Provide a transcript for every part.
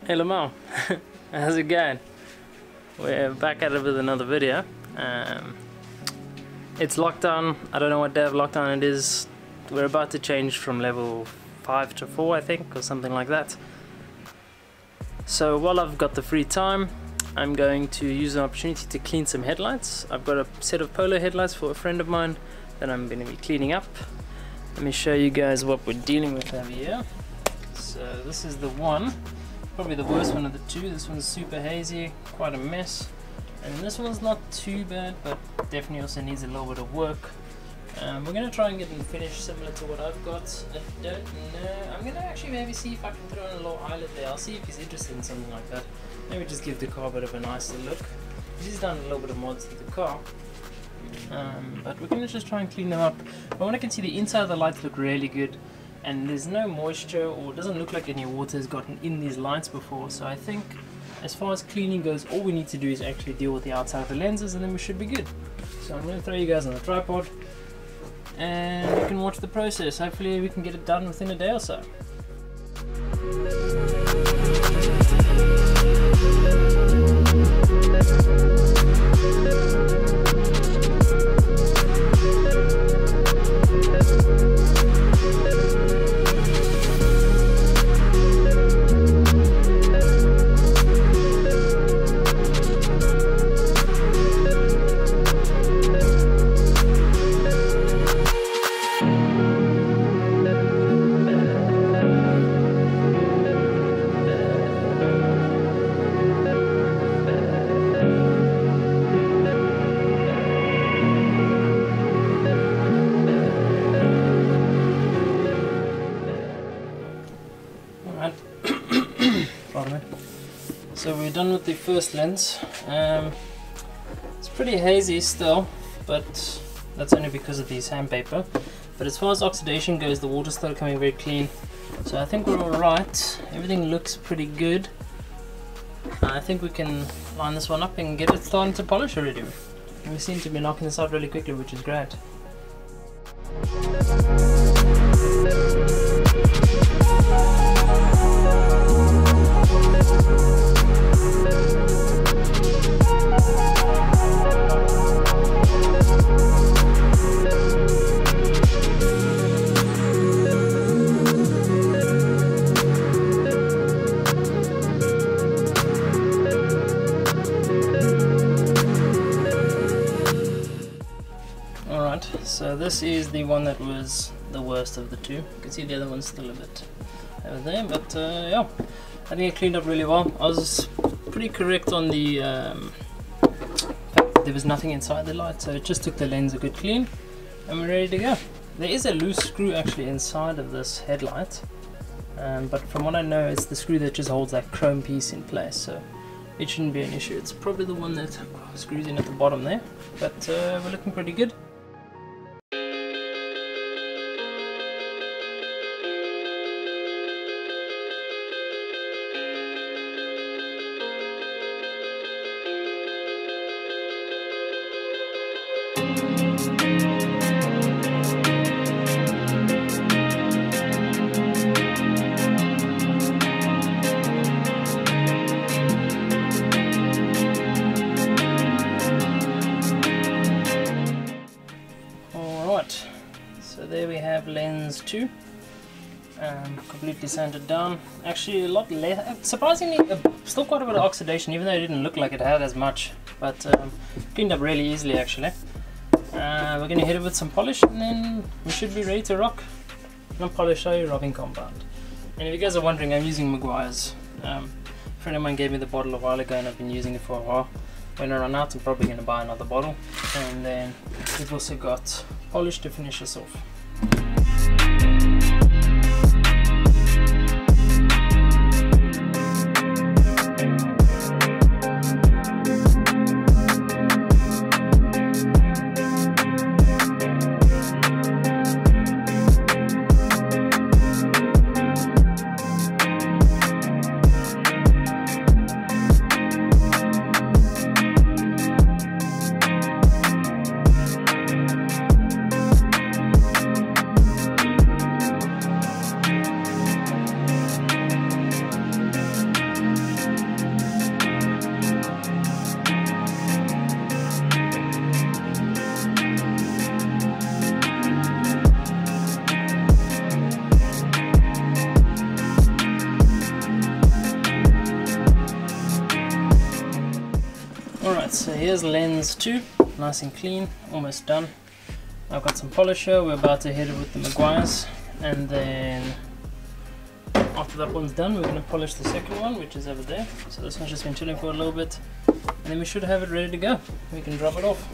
Hey Lamar, how's it going? We're back at it with another video. It's lockdown. I don't know what day of lockdown it is. We're about to change from level 5 to 4, I think, or something like that. So while I've got the free time, I'm going to use an opportunity to clean some headlights. I've got a set of Polo headlights for a friend of mine that I'm going to be cleaning up. Let me show you guys what we're dealing with over here. So this is the one, probably the worst one of the two. This one's super hazy, quite a mess. And this one's not too bad, but definitely also needs a little bit of work. We're going to try and get them finished similar to what I've got. I don't know. I'm going to actually maybe see if I can throw in a little eyelet there. I'll see if he's interested in something like that. Maybe just give the car a bit of a nicer look. He's done a little bit of mods to the car. But we're going to just try and clean them up. But when I can see the inside of the lights look really good, and there's no moisture, or it doesn't look like any water has gotten in these lights before. So I think as far as cleaning goes, all we need to do is actually deal with the outside of the lenses, and then we should be good. So I'm going to throw you guys on the tripod, and you can watch the process. Hopefully we can get it done within a day or so. So we're done with the first lens. It's pretty hazy still, but that's only because of the sandpaper. But as far as oxidation goes, the water's still coming very clean. So I think we're alright. Everything looks pretty good. I think we can line this one up and get it starting to polish already. And we seem to be knocking this out really quickly, which is great. So this is the one that was the worst of the two. You can see the other one's still a bit over there, but yeah, I think it cleaned up really well. I was pretty correct on the fact that there was nothing inside the light, so it just took the lens a good clean, and we're ready to go. There is a loose screw actually inside of this headlight, but from what I know, it's the screw that just holds that chrome piece in place, so it shouldn't be an issue. It's probably the one that screws in at the bottom there, but we're looking pretty good. So there we have lens 2, completely sanded down. Actually a lot less, surprisingly still quite a bit of oxidation, even though it didn't look like it had as much, but cleaned up really easily actually. We're going to hit it with some polish, and then we should be ready to rock. Not polish, sorry, rubbing compound. And if you guys are wondering, I'm using Maguire's. A friend of mine gave me the bottle a while ago, and I've been using it for a while. When I run out, I'm probably going to buy another bottle. And then we've also got polish to finish us off. here's lens 2, nice and clean, almost done. I've got some polish here, we're about to hit it with the Maguires, and then after that one's done we're going to polish the second one, which is over there. So this one's just been chilling for a little bit, and then we should have it ready to go. We can drop it off.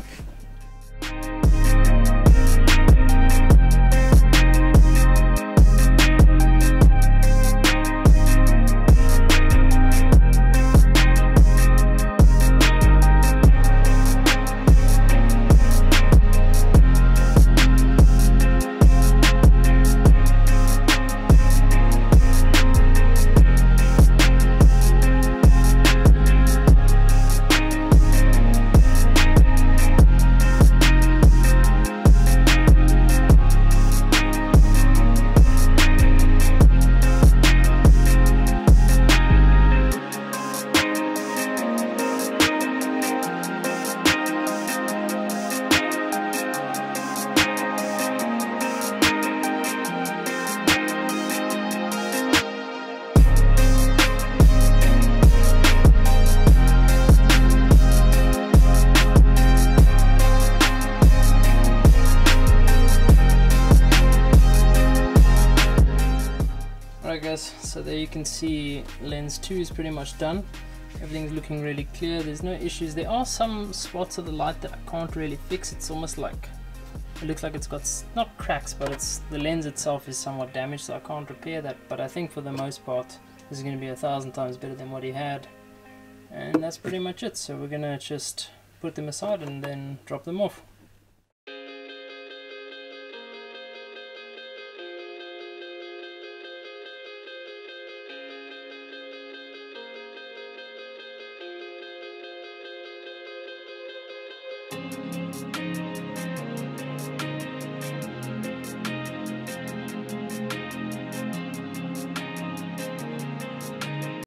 Alright guys, so there you can see lens 2 is pretty much done. Everything's looking really clear, there's no issues. There are some spots of the light that I can't really fix. It's almost like, it looks like it's got, not cracks, but it's the lens itself is somewhat damaged, so I can't repair that. But I think for the most part, this is going to be 1,000 times better than what he had. And that's pretty much it. So we're going to just put them aside and then drop them off.